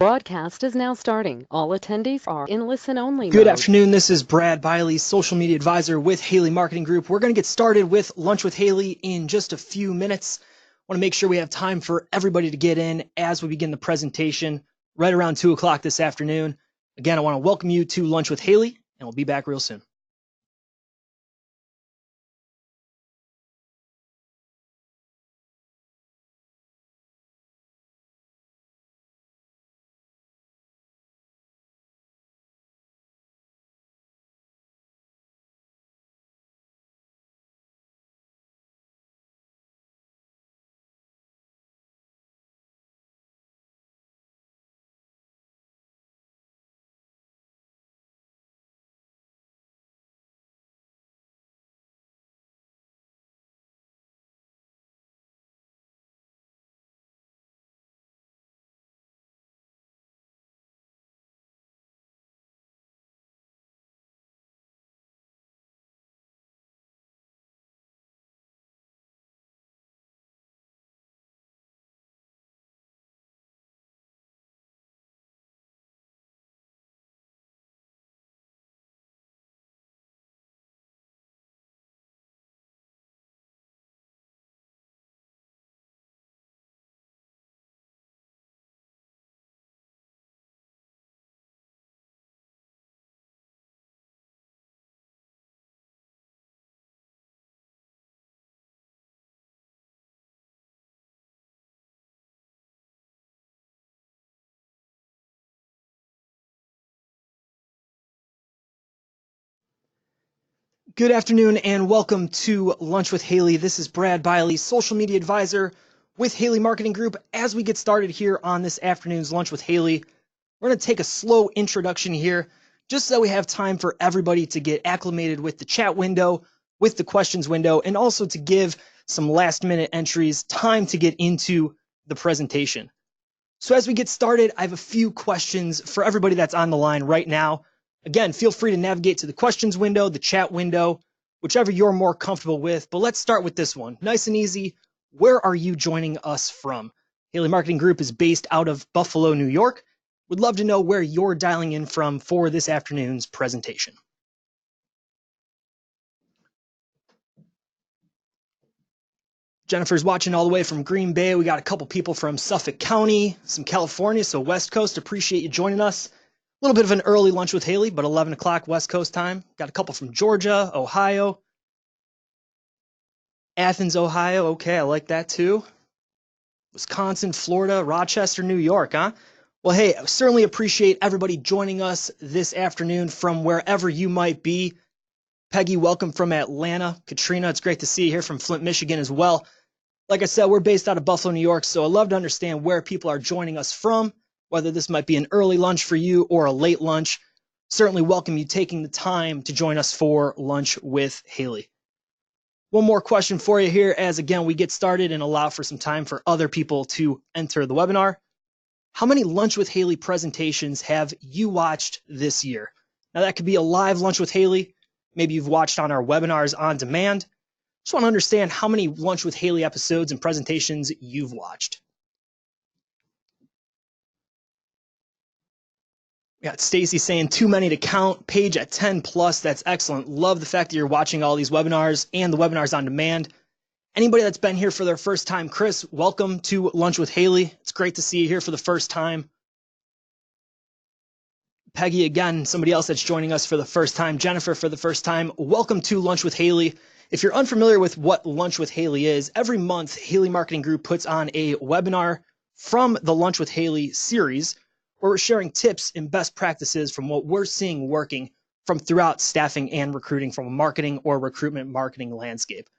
broadcast is now starting. All attendees are in listen-only mode. Good afternoon. This is Brad Biley, social media advisor with Haley Marketing Group. We're going to get started with Lunch with Haley in just a few minutes. I want to make sure we have time for everybody to get in as we begin the presentation right around 2 o'clock this afternoon. Again, I want to welcome you to Lunch with Haley, and we'll be back real soon. Good afternoon and welcome to Lunch with Haley. This is Brad Biley, social media advisor with Haley Marketing Group. As we get started here on this afternoon's Lunch with Haley, we're going to take a slow introduction here just so we have time for everybody to get acclimated with the chat window, with the questions window, and also to give some last minute entries time to get into the presentation. So as we get started, I have a few questions for everybody that's on the line right now. Again, feel free to navigate to the questions window, the chat window, whichever you're more comfortable with. But let's start with this one. Nice and easy. Where are you joining us from? Haley Marketing Group is based out of Buffalo, New York. Would love to know where you're dialing in from for this afternoon's presentation. Jennifer's watching all the way from Green Bay. We got a couple people from Suffolk County, some California, so West Coast. Appreciate you joining us. A little bit of an early lunch with Haley, but 11 o'clock West Coast time. Got a couple from Georgia, Ohio, Athens, Ohio. Okay, I like that too. Wisconsin, Florida, Rochester, New York, huh? Well, hey, I certainly appreciate everybody joining us this afternoon from wherever you might be. Peggy, welcome from Atlanta. Katrina, it's great to see you here from Flint, Michigan as well. Like I said, we're based out of Buffalo, New York, so I love to understand where people are joining us from. Whether this might be an early lunch for you or a late lunch, certainly welcome you taking the time to join us for Lunch with Haley. One more question for you here as, again, we get started and allow for some time for other people to enter the webinar. How many Lunch with Haley presentations have you watched this year? Now, that could be a live Lunch with Haley. Maybe you've watched on our webinars on demand. Just want to understand how many Lunch with Haley episodes and presentations you've watched. We got Stacy saying too many to count. Paige at 10 plus. That's excellent. Love the fact that you're watching all these webinars and the webinars on demand. Anybody that's been here for their first time, Chris, welcome to Lunch with Haley. It's great to see you here for the first time. Peggy, again, somebody else that's joining us for the first time. Jennifer, for the first time, welcome to Lunch with Haley. If you're unfamiliar with what Lunch with Haley is, every month Haley Marketing Group puts on a webinar from the Lunch with Haley series, where we're sharing tips and best practices from what we're seeing working from throughout staffing and recruiting from a marketing or recruitment marketing landscape.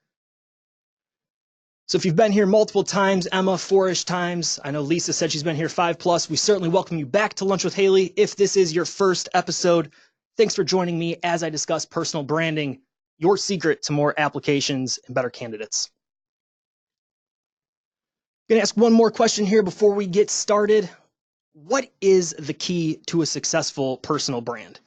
So if you've been here multiple times, Emma, 4-ish times, I know Lisa said she's been here 5+, we certainly welcome you back to Lunch with Haley. If this is your first episode, thanks for joining me as I discuss personal branding, your secret to more applications and better candidates. I'm going to ask one more question here before we get started. What is the key to a successful personal brand?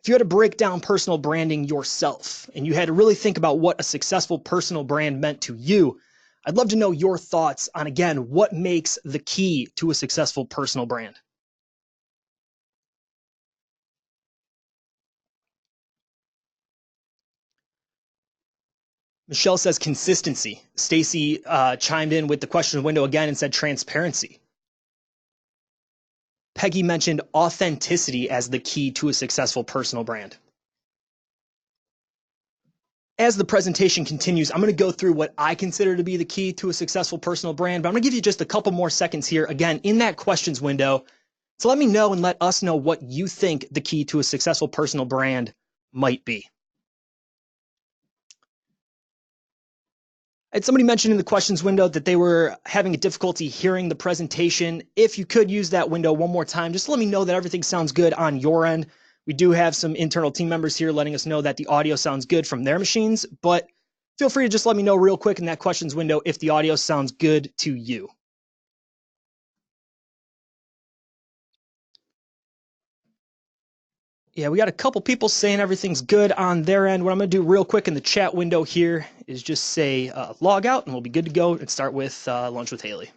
If you had to break down personal branding yourself and you had to really think about what a successful personal brand meant to you, I'd love to know your thoughts on, again, what makes the key to a successful personal brand. Michelle says consistency. Stacy chimed in with the question window again and said transparency. Peggy mentioned authenticity as the key to a successful personal brand. As the presentation continues, I'm going to go through what I consider to be the key to a successful personal brand, but I'm going to give you just a couple more seconds here, again, in that questions window. So let me know and let us know what you think the key to a successful personal brand might be. And somebody mentioned in the questions window that they were having a difficulty hearing the presentation. If you could use that window one more time, just let me know that everything sounds good on your end. We do have some internal team members here letting us know that the audio sounds good from their machines, but feel free to just let me know real quick in that questions window if the audio sounds good to you. Yeah, we got a couple people saying everything's good on their end. What I'm going to do real quick in the chat window here is just say log out and we'll be good to go and start with Lunch with Haley.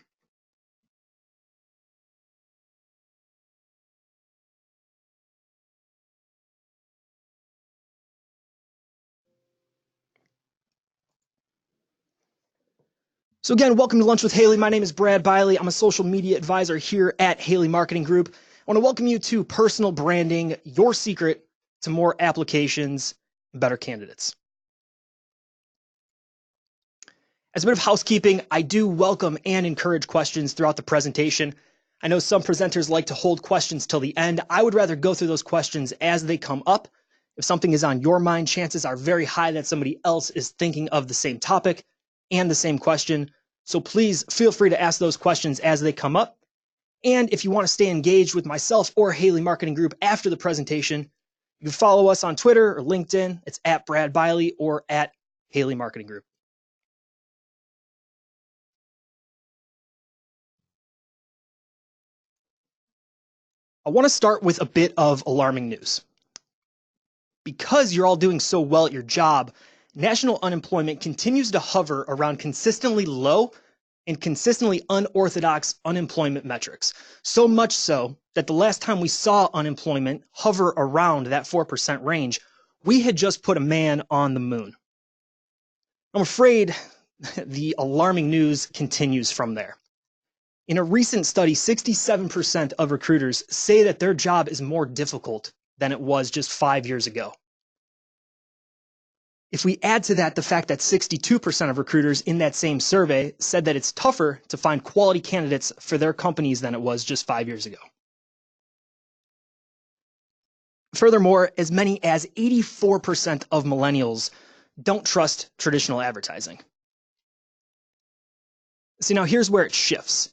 So again, welcome to Lunch with Haley. My name is Brad Biley. I'm a social media advisor here at Haley Marketing Group. I want to welcome you to Personal Branding, your secret to more applications and better candidates. As a bit of housekeeping, I do welcome and encourage questions throughout the presentation. I know some presenters like to hold questions till the end. I would rather go through those questions as they come up. If something is on your mind, chances are very high that somebody else is thinking of the same topic and the same question. So please feel free to ask those questions as they come up. And if you want to stay engaged with myself or Haley Marketing Group after the presentation, you can follow us on Twitter or LinkedIn. It's at Brad Biley or at Haley Marketing Group. I want to start with a bit of alarming news. Because you're all doing so well at your job, national unemployment continues to hover around consistently low and consistently unorthodox unemployment metrics. So much so that the last time we saw unemployment hover around that 4% range, we had just put a man on the moon. I'm afraid the alarming news continues from there. In a recent study, 67% of recruiters say that their job is more difficult than it was just 5 years ago. If we add to that the fact that 62% of recruiters in that same survey said that it's tougher to find quality candidates for their companies than it was just 5 years ago. Furthermore, as many as 84% of millennials don't trust traditional advertising. See, now here's where it shifts.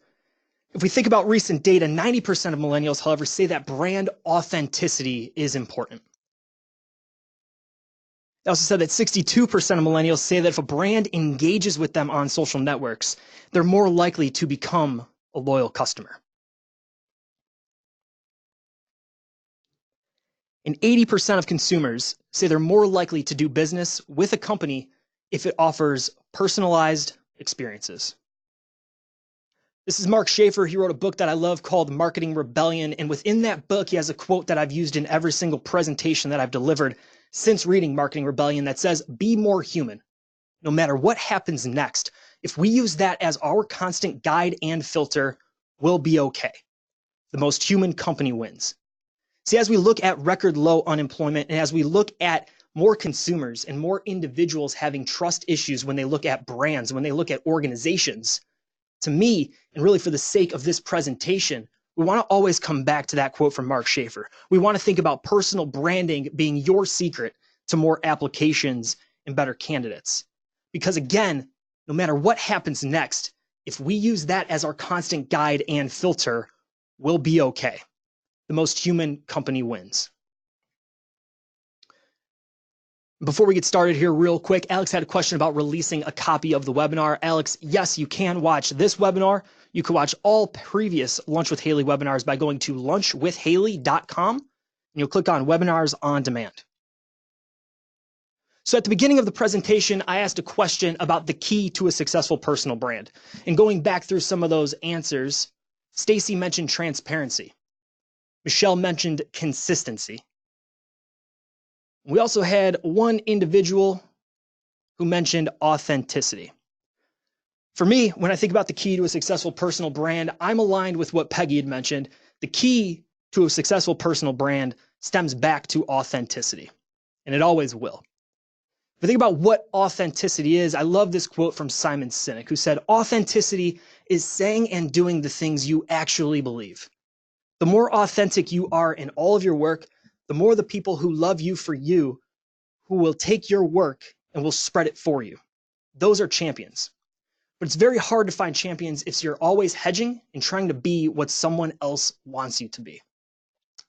If we think about recent data, 90% of millennials, however, say that brand authenticity is important. They also said that 62% of millennials say that if a brand engages with them on social networks, they're more likely to become a loyal customer. And 80% of consumers say they're more likely to do business with a company if it offers personalized experiences. This is Mark Schaefer. He wrote a book that I love called Marketing Rebellion. And within that book, he has a quote that I've used in every single presentation that I've delivered since reading Marketing Rebellion that says, "Be more human. No matter what happens next, if we use that as our constant guide and filter, we'll be okay. The most human company wins." See, as we look at record low unemployment and as we look at more consumers and more individuals having trust issues when they look at brands, when they look at organizations, to me, and really for the sake of this presentation, we want to always come back to that quote from Mark Schaefer. We want to think about personal branding being your secret to more applications and better candidates. Because again, no matter what happens next, if we use that as our constant guide and filter, we'll be okay. The most human company wins. Before we get started here real quick, Alex had a question about releasing a copy of the webinar. Alex, yes, you can watch this webinar. You can watch all previous Lunch with Haley webinars by going to lunchwithhaley.com and you'll click on Webinars on Demand. So at the beginning of the presentation, I asked a question about the key to a successful personal brand. And going back through some of those answers, Stacy mentioned transparency. Michelle mentioned consistency. We also had one individual who mentioned authenticity. For me, when I think about the key to a successful personal brand, I'm aligned with what Peggy had mentioned. The key to a successful personal brand stems back to authenticity, and it always will. If we think about what authenticity is, I love this quote from Simon Sinek, who said, "Authenticity is saying and doing the things you actually believe." The more authentic you are in all of your work, the more the people who love you for you, who will take your work and will spread it for you. Those are champions. But it's very hard to find champions if you're always hedging and trying to be what someone else wants you to be.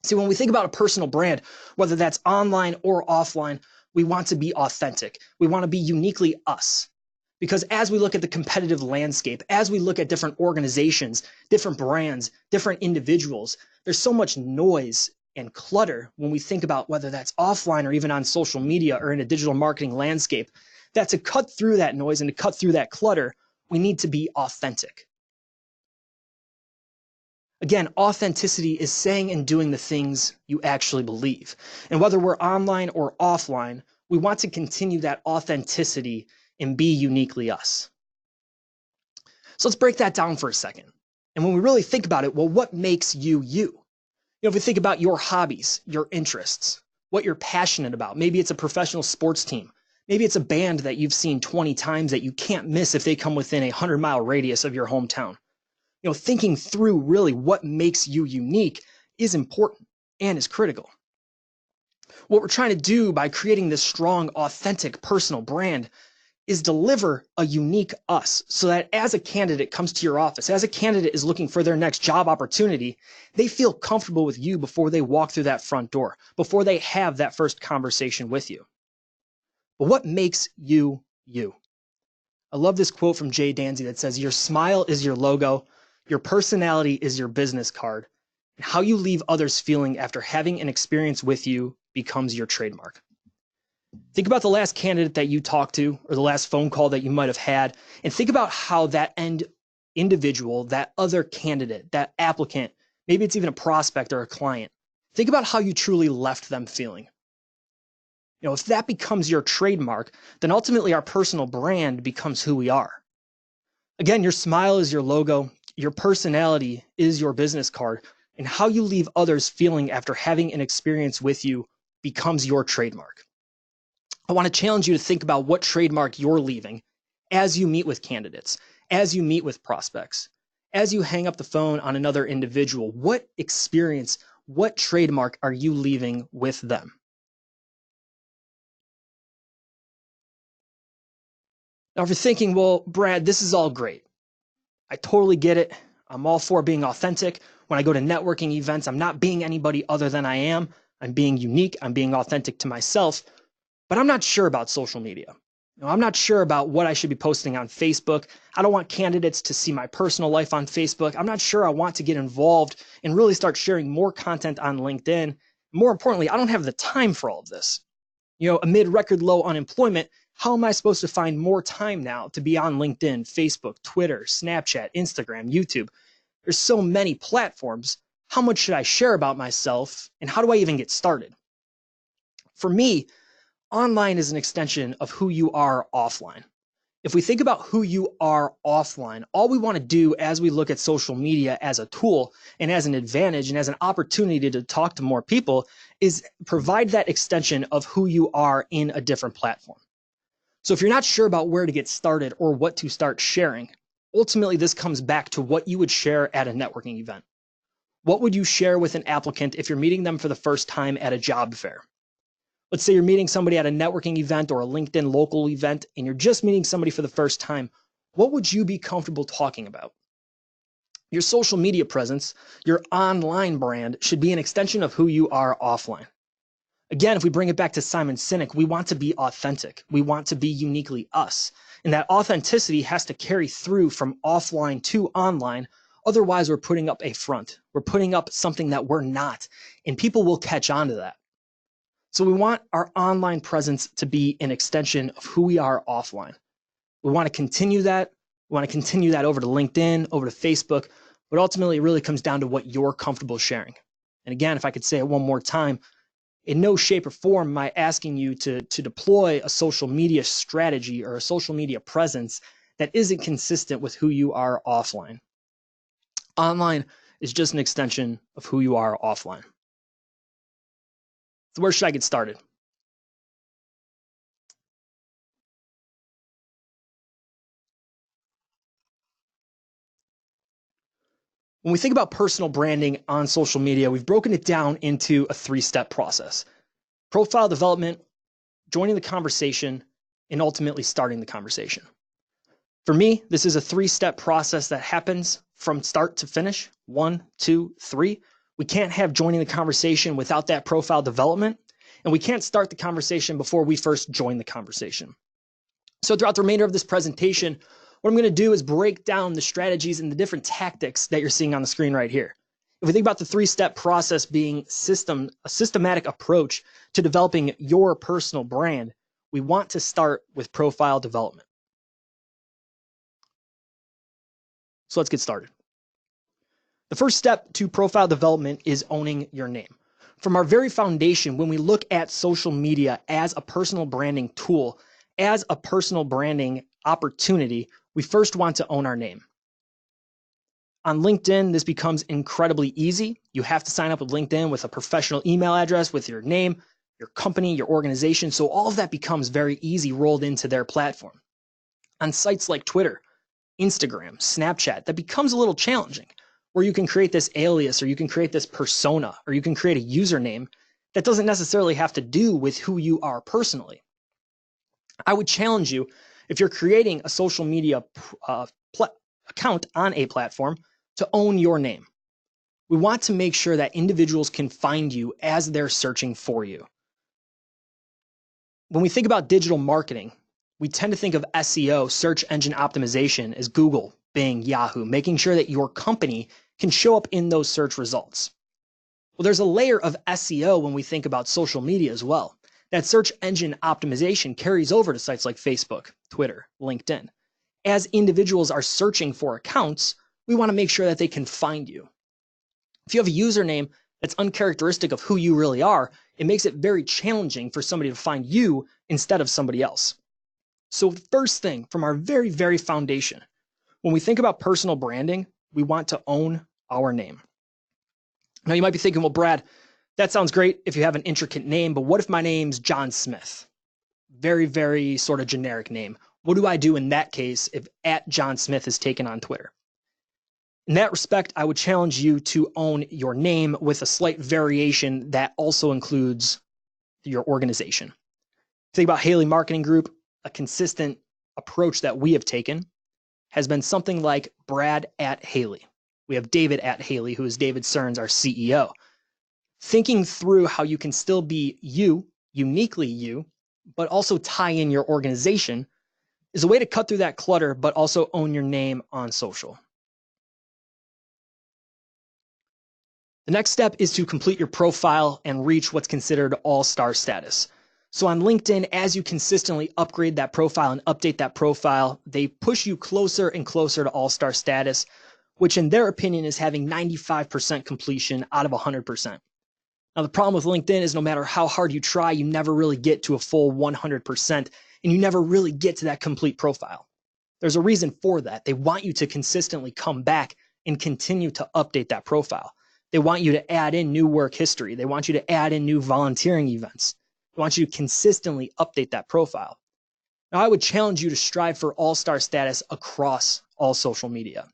See, when we think about a personal brand, whether that's online or offline, we want to be authentic. We want to be uniquely us. Because as we look at the competitive landscape, as we look at different organizations, different brands, different individuals, there's so much noise and clutter when we think about whether that's offline or even on social media or in a digital marketing landscape, that to cut through that noise and to cut through that clutter, we need to be authentic. Again, authenticity is saying and doing the things you actually believe. And whether we're online or offline, we want to continue that authenticity and be uniquely us. So let's break that down for a second. And when we really think about it, well, what makes you you? You know, if we think about your hobbies, your interests, what you're passionate about, maybe it's a professional sports team. Maybe it's a band that you've seen 20 times that you can't miss if they come within a 100-mile radius of your hometown. You know, thinking through really what makes you unique is important and is critical. What we're trying to do by creating this strong, authentic personal brand is deliver a unique us so that as a candidate comes to your office, as a candidate is looking for their next job opportunity, they feel comfortable with you before they walk through that front door, before they have that first conversation with you. But what makes you you? I love this quote from Jay Danzy that says, "Your smile is your logo, your personality is your business card, and how you leave others feeling after having an experience with you becomes your trademark." Think about the last candidate that you talked to or the last phone call that you might have had, and think about how that end individual, that other candidate, that applicant, maybe it's even a prospect or a client, think about how you truly left them feeling. You know, if that becomes your trademark, then ultimately our personal brand becomes who we are. Again, your smile is your logo, your personality is your business card, and how you leave others feeling after having an experience with you becomes your trademark. I want to challenge you to think about what trademark you're leaving as you meet with candidates, as you meet with prospects, as you hang up the phone on another individual. What experience, what trademark are you leaving with them? Now, if you're thinking, well, Brad, this is all great. I totally get it. I'm all for being authentic. When I go to networking events, I'm not being anybody other than I am. I'm being unique. I'm being authentic to myself. But I'm not sure about social media. You know, I'm not sure about what I should be posting on Facebook. I don't want candidates to see my personal life on Facebook. I'm not sure I want to get involved and really start sharing more content on LinkedIn. More importantly, I don't have the time for all of this. You know, amid record low unemployment, how am I supposed to find more time now to be on LinkedIn, Facebook, Twitter, Snapchat, Instagram, YouTube? There's so many platforms. How much should I share about myself, and how do I even get started? For me, online is an extension of who you are offline. If we think about who you are offline, all we want to do as we look at social media as a tool and as an advantage and as an opportunity to talk to more people is provide that extension of who you are in a different platform. So if you're not sure about where to get started or what to start sharing, ultimately this comes back to what you would share at a networking event. What would you share with an applicant if you're meeting them for the first time at a job fair? Let's say you're meeting somebody at a networking event or a LinkedIn local event, and you're just meeting somebody for the first time. What would you be comfortable talking about? Your social media presence, your online brand should be an extension of who you are offline. Again, if we bring it back to Simon Sinek, we want to be authentic. We want to be uniquely us. And that authenticity has to carry through from offline to online. Otherwise, we're putting up a front. We're putting up something that we're not. And people will catch on to that. So we want our online presence to be an extension of who we are offline. We want to continue that. We want to continue that over to LinkedIn, over to Facebook. But ultimately, it really comes down to what you're comfortable sharing. And again, if I could say it one more time, In no shape or form am I asking you to deploy a social media strategy or a social media presence that isn't consistent with who you are offline. Online is just an extension of who you are offline. So where should I get started? When we think about personal branding on social media, we've broken it down into a 3-step process: profile development, joining the conversation, and ultimately starting the conversation. For me, this is a 3-step process that happens from start to finish. 1, 2, 3. We can't have joining the conversation without that profile development, and we can't start the conversation before we first join the conversation. So throughout the remainder of this presentation, what I'm going to do is break down the strategies and the different tactics that you're seeing on the screen right here. If we think about the 3-step process being a systematic approach to developing your personal brand, we want to start with profile development. So let's get started. The first step to profile development is owning your name. From our very foundation, when we look at social media as a personal branding tool, as a personal branding opportunity, we first want to own our name. On LinkedIn, this becomes incredibly easy. You have to sign up with LinkedIn with a professional email address with your name, your company, your organization. So all of that becomes very easy rolled into their platform. On sites like Twitter, Instagram, Snapchat, that becomes a little challenging, where you can create this alias or you can create this persona or you can create a username that doesn't necessarily have to do with who you are personally. I would challenge you, if you're creating a social media account on a platform, to own your name. We want to make sure that individuals can find you as they're searching for you. When we think about digital marketing, we tend to think of SEO, search engine optimization, as Google, Bing, Yahoo, making sure that your company can show up in those search results. Well, there's a layer of SEO when we think about social media as well. That search engine optimization carries over to sites like Facebook, Twitter, LinkedIn. As individuals are searching for accounts, we want to make sure that they can find you. If you have a username that's uncharacteristic of who you really are, it makes it very challenging for somebody to find you instead of somebody else. So the first thing from our very, very foundation, when we think about personal branding, we want to own our name. Now you might be thinking, well, Brad, that sounds great if you have an intricate name, but what if my name's John Smith? Very, very sort of generic name. What do I do in that case if @JohnSmith is taken on Twitter? In that respect, I would challenge you to own your name with a slight variation that also includes your organization. Think about Haley Marketing Group. A consistent approach that we have taken has been something like Brad @Haley. We have David @Haley, who is David Stearns, our CEO. Thinking through how you can still be you, uniquely you, but also tie in your organization is a way to cut through that clutter, but also own your name on social. The next step is to complete your profile and reach what's considered all-star status. So on LinkedIn, as you consistently upgrade that profile and update that profile, they push you closer and closer to all-star status, which in their opinion is having 95% completion out of 100%. Now, the problem with LinkedIn is no matter how hard you try, you never really get to a full 100%, and you never really get to that complete profile. There's a reason for that. They want you to consistently come back and continue to update that profile. They want you to add in new work history. They want you to add in new volunteering events. They want you to consistently update that profile. Now, I would challenge you to strive for all-star status across all social media.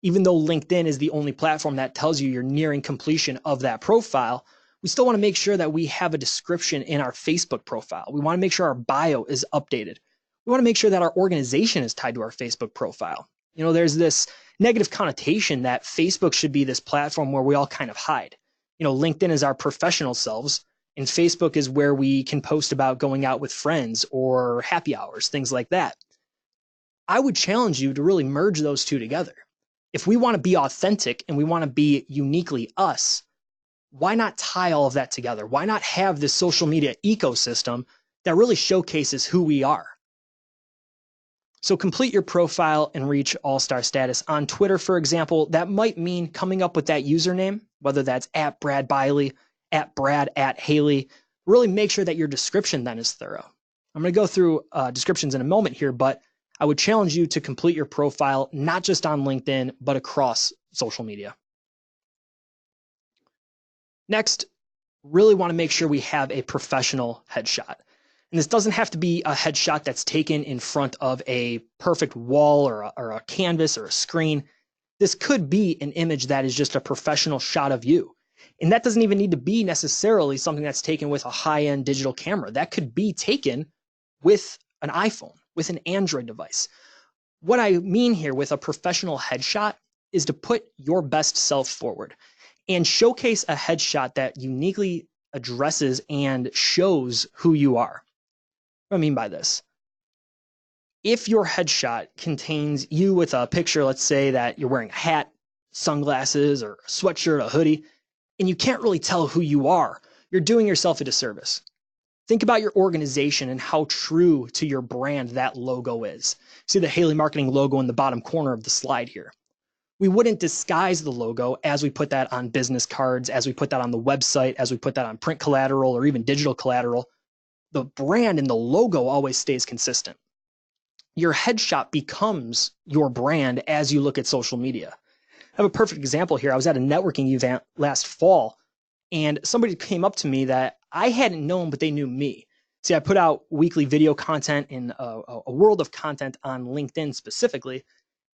Even though LinkedIn is the only platform that tells you you're nearing completion of that profile, we still want to make sure that we have a description in our Facebook profile. We want to make sure our bio is updated. We want to make sure that our organization is tied to our Facebook profile. You know, there's this negative connotation that Facebook should be this platform where we all kind of hide. You know, LinkedIn is our professional selves, and Facebook is where we can post about going out with friends or happy hours, things like that. I would challenge you to really merge those two together. If we want to be authentic and we want to be uniquely us, why not tie all of that together? Why not have this social media ecosystem that really showcases who we are? So complete your profile and reach all-star status. On Twitter, for example, that might mean coming up with that username, whether that's @Brad Biley, at Brad, at Haley. Really make sure that your description then is thorough. I'm going to go through descriptions in a moment here, but I would challenge you to complete your profile, not just on LinkedIn, but across social media. Next, really want to make sure we have a professional headshot. And this doesn't have to be a headshot that's taken in front of a perfect wall or a canvas or a screen. This could be an image that is just a professional shot of you. And that doesn't even need to be necessarily something that's taken with a high-end digital camera. That could be taken with an iPhone, with an Android device. What I mean here with a professional headshot is to put your best self forward and showcase a headshot that uniquely addresses and shows who you are. What do I mean by this? If your headshot contains you with a picture, let's say that you're wearing a hat, sunglasses, or a sweatshirt, a hoodie, and you can't really tell who you are, you're doing yourself a disservice. Think about your organization and how true to your brand that logo is. See the Haley Marketing logo in the bottom corner of the slide here. We wouldn't disguise the logo as we put that on business cards, as we put that on the website, as we put that on print collateral or even digital collateral. The brand and the logo always stays consistent. Your headshot becomes your brand as you look at social media. I have a perfect example here. I was at a networking event last fall, and somebody came up to me that I hadn't known, but they knew me. See, I put out weekly video content in a world of content on LinkedIn specifically,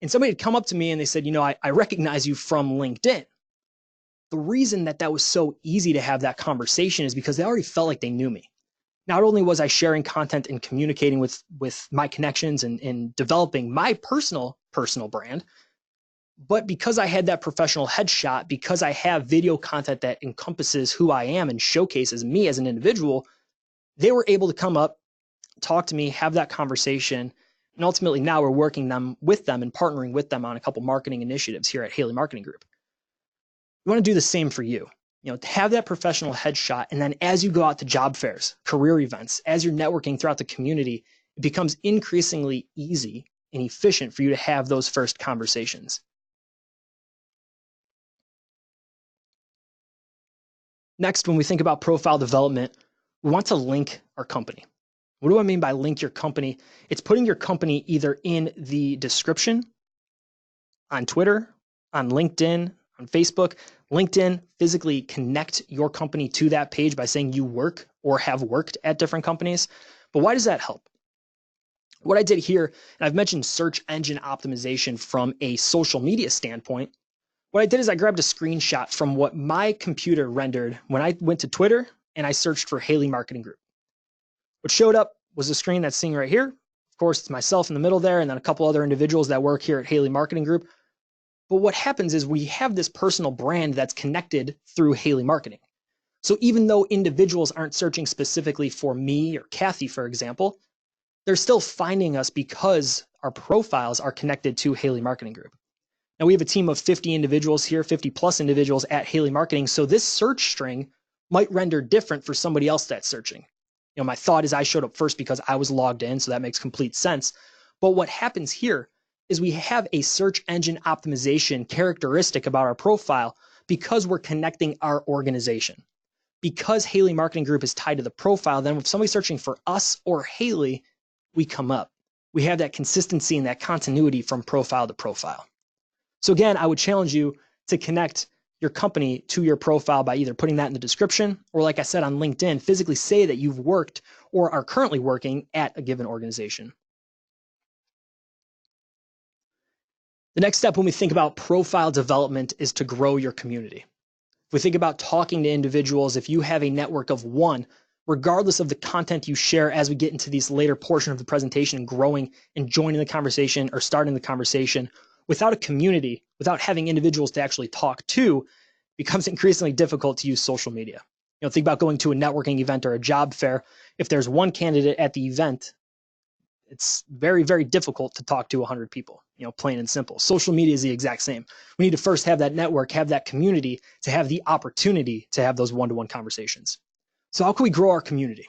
and somebody had come up to me and they said, I recognize you from LinkedIn. The reason that was so easy to have that conversation is because they already felt like they knew me. Not only was I sharing content and communicating with my connections and developing my personal brand, but because I had that professional headshot, because I have video content that encompasses who I am and showcases me as an individual, they were able to come up, talk to me, have that conversation. And ultimately now we're working with them and partnering with them on a couple marketing initiatives here at Haley Marketing Group. We want to do the same for you. To have that professional headshot, and then as you go out to job fairs, career events, as you're networking throughout the community, it becomes increasingly easy and efficient for you to have those first conversations. Next, when we think about profile development, we want to link our company. What do I mean by link your company? It's putting your company either in the description, on Twitter, on LinkedIn, on Facebook. LinkedIn, physically connect your company to that page by saying you work or have worked at different companies. But why does that help? What I did here, and I've mentioned search engine optimization from a social media standpoint. What I did is I grabbed a screenshot from what my computer rendered when I went to Twitter and I searched for Haley Marketing Group. What showed up was a screen that's seen right here. Of course, it's myself in the middle there and then a couple other individuals that work here at Haley Marketing Group. But what happens is we have this personal brand that's connected through Haley Marketing. So even though individuals aren't searching specifically for me or Kathy, for example, they're still finding us because our profiles are connected to Haley Marketing Group. Now we have a team of 50 individuals here, 50 plus individuals at Haley Marketing. So this search string might render different for somebody else that's searching. My thought is I showed up first because I was logged in, so that makes complete sense. But what happens here is we have a search engine optimization characteristic about our profile because we're connecting our organization. Because Haley Marketing Group is tied to the profile, then if somebody's searching for us or Haley, we come up. We have that consistency and that continuity from profile to profile. So again, I would challenge you to connect your company to your profile by either putting that in the description or, like I said, on LinkedIn, physically say that you've worked or are currently working at a given organization. The next step when we think about profile development is to grow your community. If we think about talking to individuals, if you have a network of one, regardless of the content you share as we get into this later portion of the presentation, growing and joining the conversation or starting the conversation, without a community, without having individuals to actually talk to, it becomes increasingly difficult to use social media. Think about going to a networking event or a job fair. If there's one candidate at the event, it's very, very difficult to talk to 100 people, plain and simple. Social media is the exact same. We need to first have that network, have that community to have the opportunity to have those one-to-one conversations. So how can we grow our community?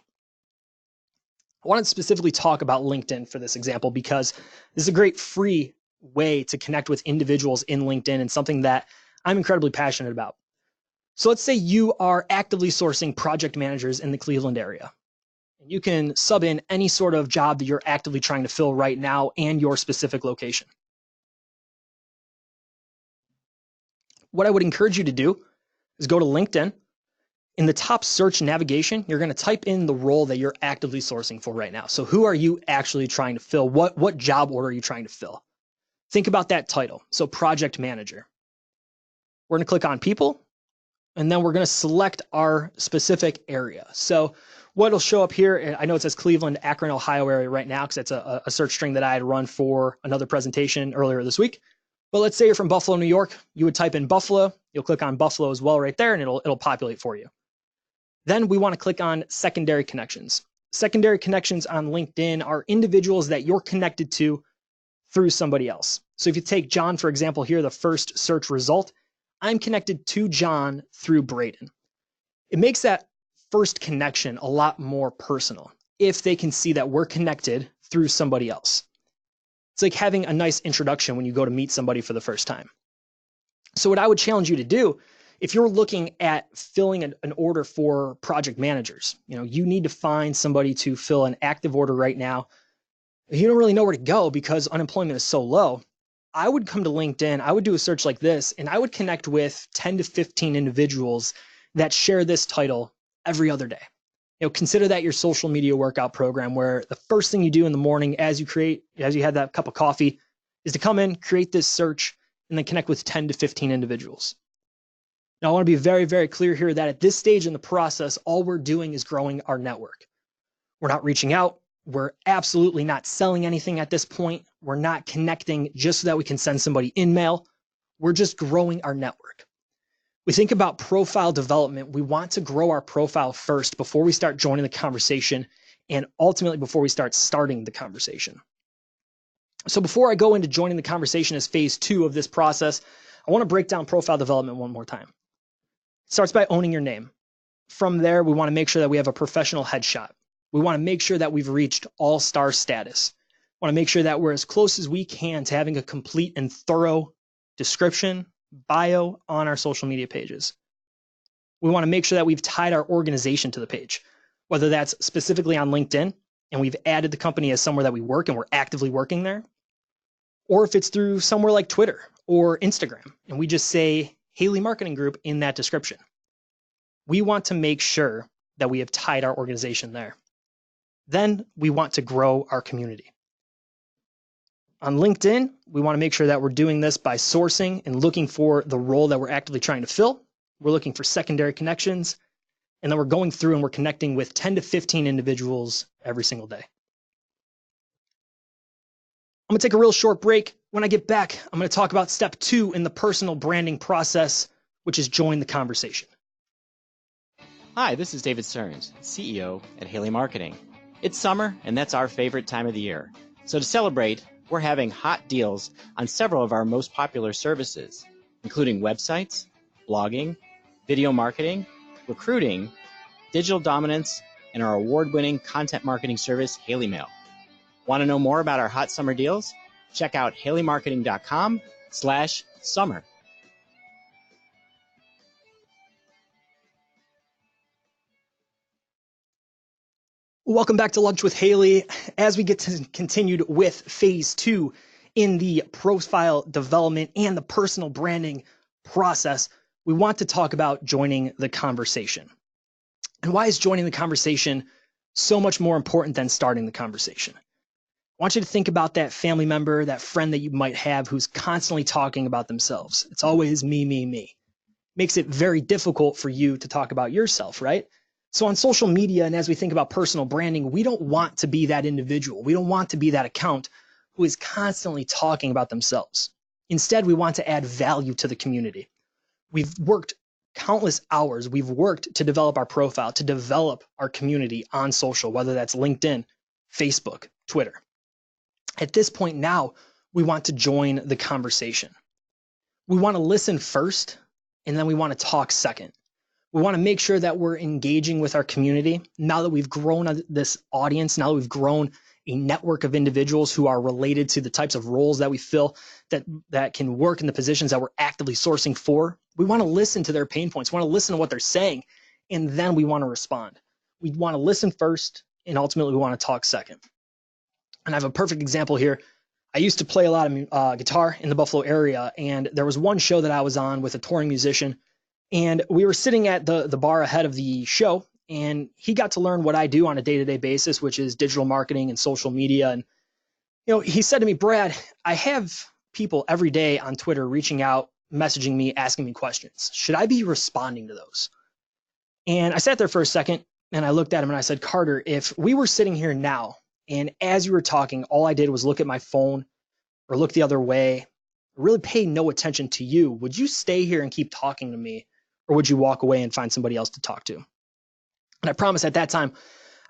I want to specifically talk about LinkedIn for this example because this is a great free way to connect with individuals in LinkedIn and something that I'm incredibly passionate about. So let's say you are actively sourcing project managers in the Cleveland area. And you can sub in any sort of job that you're actively trying to fill right now and your specific location. What I would encourage you to do is go to LinkedIn. In the top search navigation, you're going to type in the role that you're actively sourcing for right now. So who are you actually trying to fill? What job order are you trying to fill? Think about that title. So project manager. We're going to click on people, and then we're going to select our specific area. So what'll show up here, I know it says Cleveland, Akron, Ohio area right now because that's a search string that I had run for another presentation earlier this week. But let's say you're from Buffalo, New York. You would type in Buffalo. You'll click on Buffalo as well right there, and it'll populate for you. Then we want to click on secondary connections. Secondary connections on LinkedIn are individuals that you're connected to through somebody else. So if you take John, for example, here, the first search result, I'm connected to John through Braden. It makes that first connection a lot more personal if they can see that we're connected through somebody else. It's like having a nice introduction when you go to meet somebody for the first time. So what I would challenge you to do, if you're looking at filling an order for project managers, you need to find somebody to fill an active order right now. You don't really know where to go because unemployment is so low. I would come to LinkedIn, I would do a search like this, and I would connect with 10 to 15 individuals that share this title every other day. Consider that your social media workout program where the first thing you do in the morning as you have that cup of coffee is to come in, create this search, and then connect with 10 to 15 individuals. Now, I want to be very, very clear here that at this stage in the process, all we're doing is growing our network. We're not reaching out. We're absolutely not selling anything at this point. We're not connecting just so that we can send somebody in mail. We're just growing our network. We think about profile development. We want to grow our profile first before we start joining the conversation and ultimately before we start starting the conversation. So before I go into joining the conversation as phase 2 of this process, I want to break down profile development one more time. It starts by owning your name. From there, we want to make sure that we have a professional headshot. We want to make sure that we've reached all-star status. We want to make sure that we're as close as we can to having a complete and thorough description, bio on our social media pages. We want to make sure that we've tied our organization to the page, whether that's specifically on LinkedIn and we've added the company as somewhere that we work and we're actively working there, or if it's through somewhere like Twitter or Instagram and we just say Haley Marketing Group in that description. We want to make sure that we have tied our organization there. Then we want to grow our community. On LinkedIn, we want to make sure that we're doing this by sourcing and looking for the role that we're actively trying to fill. We're looking for secondary connections, and then we're going through and we're connecting with 10 to 15 individuals every single day. I'm going to take a real short break. When I get back, I'm going to talk about step 2 in the personal branding process, which is join the conversation. Hi, this is David Stearns, CEO at Haley Marketing. It's summer, and that's our favorite time of the year. So to celebrate, we're having hot deals on several of our most popular services, including websites, blogging, video marketing, recruiting, digital dominance, and our award-winning content marketing service, Haley Mail. Want to know more about our hot summer deals? Check out haleymarketing.com/summer. Welcome back to Lunch with Haley. As we get continued with phase 2 in the profile development and the personal branding process, we want to talk about joining the conversation. And why is joining the conversation so much more important than starting the conversation? I want you to think about that family member, that friend that you might have who's constantly talking about themselves. It's always me, me, me. Makes it very difficult for you to talk about yourself, right? So on social media, and as we think about personal branding, we don't want to be that individual. We don't want to be that account who is constantly talking about themselves. Instead, we want to add value to the community. We've worked countless hours. We've worked to develop our profile, to develop our community on social, whether that's LinkedIn, Facebook, Twitter. At this point now, we want to join the conversation. We want to listen first, and then we want to talk second. We want to make sure that we're engaging with our community now that we've grown this audience, now that we've grown a network of individuals who are related to the types of roles that we fill, that can work in the positions that we're actively sourcing for. We want to listen to their pain points. We want to listen to what they're saying, and then we want to respond. We want to listen first, and ultimately we want to talk second. And I have a perfect example here. I used to play a lot of guitar in the Buffalo area, and there was one show that I was on with a touring musician, and we were sitting at the bar ahead of the show, and he got to learn what I do on a day-to-day basis, which is digital marketing and social media. And he said to me, Brad, I have people every day on Twitter reaching out, messaging me, asking me questions. Should I be responding to those? And I sat there for a second, and I looked at him and I said, Carter, if we were sitting here now, and as you were talking, all I did was look at my phone or look the other way, really pay no attention to you, would you stay here and keep talking to me, or would you walk away and find somebody else to talk to? And I promise at that time,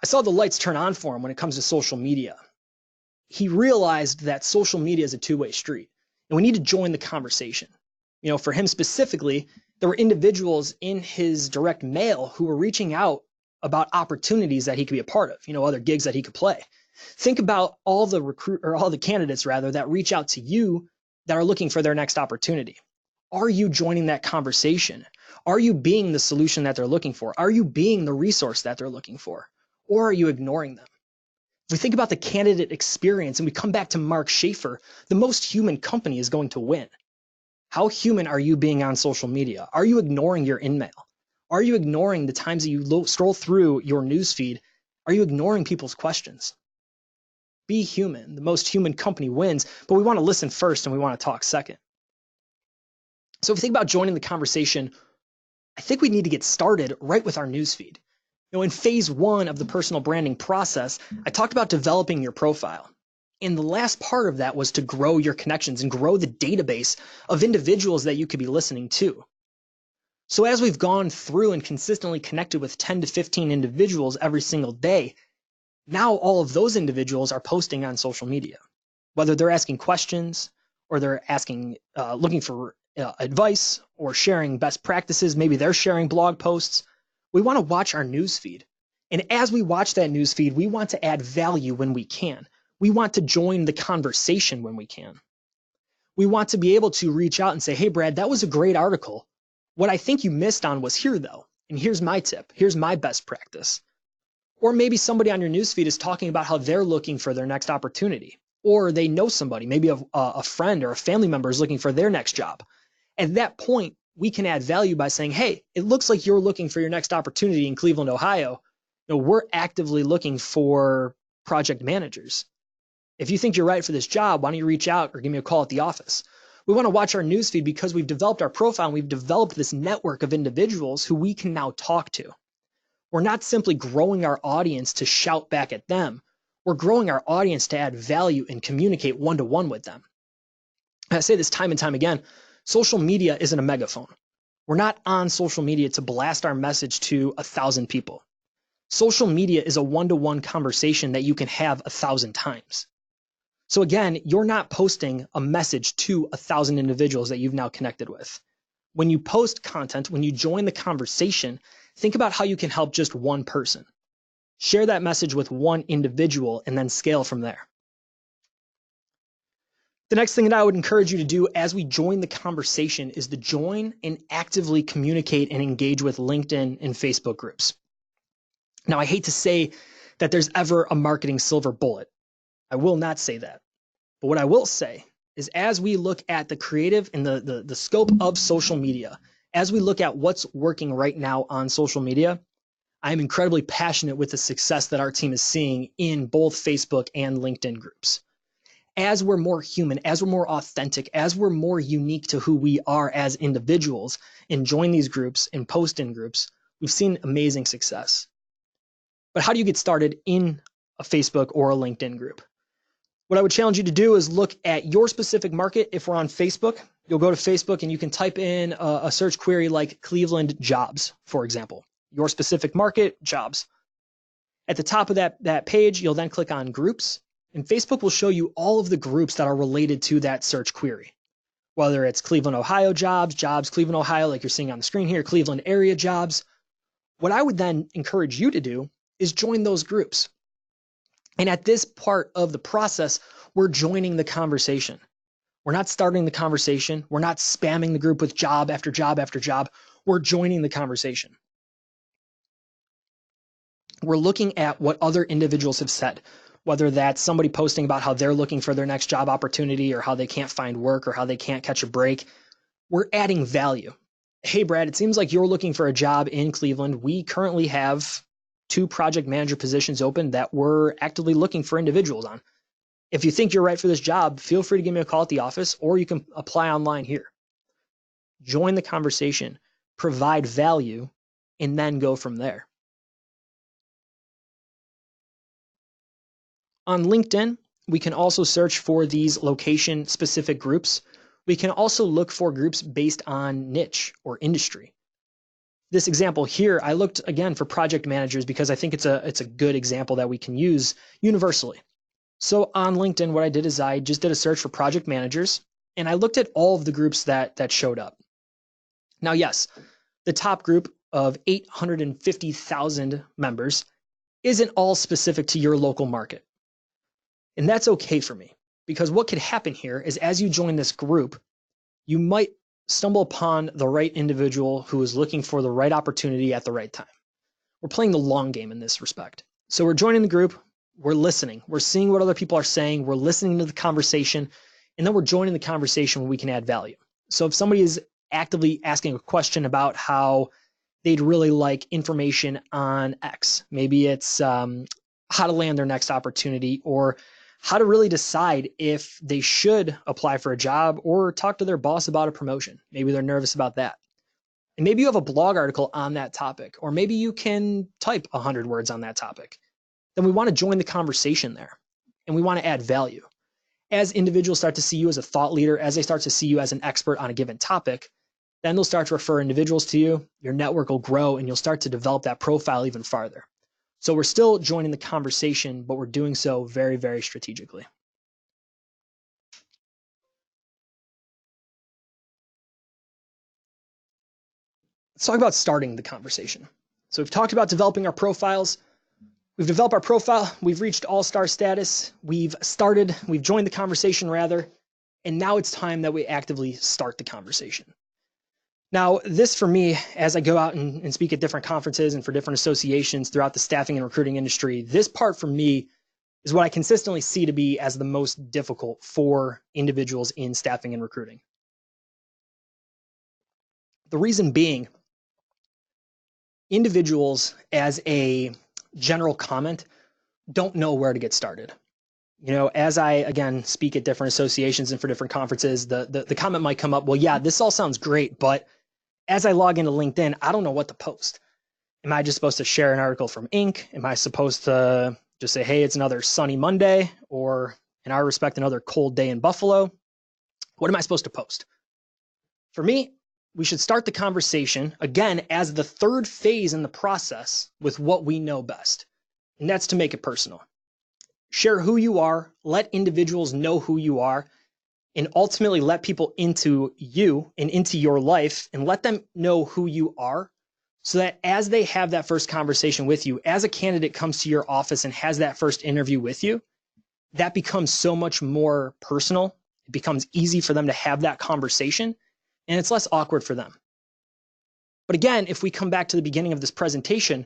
I saw the lights turn on for him when it comes to social media. He realized that social media is a two-way street, and we need to join the conversation. For him specifically, there were individuals in his direct mail who were reaching out about opportunities that he could be a part of, other gigs that he could play. Think about all the candidates that reach out to you that are looking for their next opportunity. Are you joining that conversation? Are you being the solution that they're looking for? Are you being the resource that they're looking for? Or are you ignoring them? If we think about the candidate experience and we come back to Mark Schaefer, the most human company is going to win. How human are you being on social media? Are you ignoring your in-mail? Are you ignoring the times that you scroll through your newsfeed? Are you ignoring people's questions? Be human. The most human company wins, but we want to listen first and we want to talk second. So if we think about joining the conversation, I think we need to get started right with our newsfeed. In phase 1 of the personal branding process, I talked about developing your profile. And the last part of that was to grow your connections and grow the database of individuals that you could be listening to. So as we've gone through and consistently connected with 10 to 15 individuals every single day, now all of those individuals are posting on social media, whether they're asking questions or they're looking for advice or sharing best practices. Maybe they're sharing blog posts. We want to watch our newsfeed. And as we watch that newsfeed, we want to add value when we can. We want to join the conversation when we can. We want to be able to reach out and say, hey, Brad, that was a great article. What I think you missed on was here, though. And here's my tip. Here's my best practice. Or maybe somebody on your newsfeed is talking about how they're looking for their next opportunity. Or they know somebody, maybe a friend or a family member is looking for their next job. At that point, we can add value by saying, hey, it looks like you're looking for your next opportunity in Cleveland, Ohio. We're actively looking for project managers. If you think you're right for this job, why don't you reach out or give me a call at the office? We want to watch our newsfeed because we've developed our profile and we've developed this network of individuals who we can now talk to. We're not simply growing our audience to shout back at them. We're growing our audience to add value and communicate one-to-one with them. I say this time and time again, social media isn't a megaphone. We're not on social media to blast our message to 1,000 people. Social media is a one-to-one conversation that you can have 1,000 times. So again, you're not posting a message to 1,000 individuals that you've now connected with. When you post content, when you join the conversation, think about how you can help just one person. Share that message with one individual and then scale from there. The next thing that I would encourage you to do as we join the conversation is to join and actively communicate and engage with LinkedIn and Facebook groups. Now, I hate to say that there's ever a marketing silver bullet. I will not say that. But what I will say is as we look at the creative and the scope of social media, as we look at what's working right now on social media, I'm incredibly passionate with the success that our team is seeing in both Facebook and LinkedIn groups. As we're more human, as we're more authentic, as we're more unique to who we are as individuals and join these groups and post in groups, we've seen amazing success. But how do you get started in a Facebook or a LinkedIn group? What I would challenge you to do is look at your specific market. If we're on Facebook, you'll go to Facebook and you can type in a search query like Cleveland jobs, for example. Your specific market, jobs. At the top of that page, you'll then click on groups, and Facebook will show you all of the groups that are related to that search query. Whether it's Cleveland, Ohio jobs, Cleveland, Ohio, like you're seeing on the screen here, Cleveland area jobs. What I would then encourage you to do is join those groups. And at this part of the process, we're joining the conversation. We're not starting the conversation. We're not spamming the group with job after job after job. We're joining the conversation. We're looking at what other individuals have said, whether that's somebody posting about how they're looking for their next job opportunity or how they can't find work or how they can't catch a break. We're adding value. Hey, Brad, it seems like you're looking for a job in Cleveland. We currently have 2 project manager positions open that we're actively looking for individuals on. If you think you're right for this job, feel free to give me a call at the office, or you can apply online here. Join the conversation, provide value, and then go from there. On LinkedIn, we can also search for these location-specific groups. We can also look for groups based on niche or industry. This example here, I looked again for project managers because I think it's a good example that we can use universally. So on LinkedIn, what I did is I just did a search for project managers, and I looked at all of the groups that showed up. Now, yes, the top group of 850,000 members isn't all specific to your local market. And that's okay for me, because what could happen here is as you join this group, you might stumble upon the right individual who is looking for the right opportunity at the right time. We're playing the long game in this respect. So we're joining the group, we're listening, we're seeing what other people are saying, we're listening to the conversation, and then we're joining the conversation where we can add value. So if somebody is actively asking a question about how they'd really like information on X, maybe it's how to land their next opportunity, or how to really decide if they should apply for a job or talk to their boss about a promotion. Maybe they're nervous about that. And maybe you have a blog article on that topic, or maybe you can type 100 words on that topic. Then we want to join the conversation there, and we want to add value. As individuals start to see you as a thought leader, as they start to see you as an expert on a given topic, then they'll start to refer individuals to you, your network will grow, and you'll start to develop that profile even farther. So we're still joining the conversation, but we're doing so very, very strategically. Let's talk about starting the conversation. So we've talked about developing our profiles. We've developed our profile. We've reached all-star status. We've joined the conversation rather, and now it's time that we actively start the conversation. Now, this for me, as I go out and speak at different conferences and for different associations throughout the staffing and recruiting industry, this part for me is what I consistently see to be as the most difficult for individuals in staffing and recruiting. The reason being, individuals, as a general comment, don't know where to get started. You know, as I, again, speak at different associations and for different conferences, the comment might come up, well, yeah, this all sounds great, but as I log into LinkedIn, I don't know what to post. Am I just supposed to share an article from Inc? Am I supposed to just say, hey, it's another sunny Monday, or in our respect, another cold day in Buffalo? What am I supposed to post? For me, we should start the conversation, again, as the third phase in the process with what we know best, and that's to make it personal. Share who you are, let individuals know who you are, and ultimately let people into you and into your life and let them know who you are, so that as they have that first conversation with you, as a candidate comes to your office and has that first interview with you, that becomes so much more personal. It becomes easy for them to have that conversation, and it's less awkward for them. But again, if we come back to the beginning of this presentation,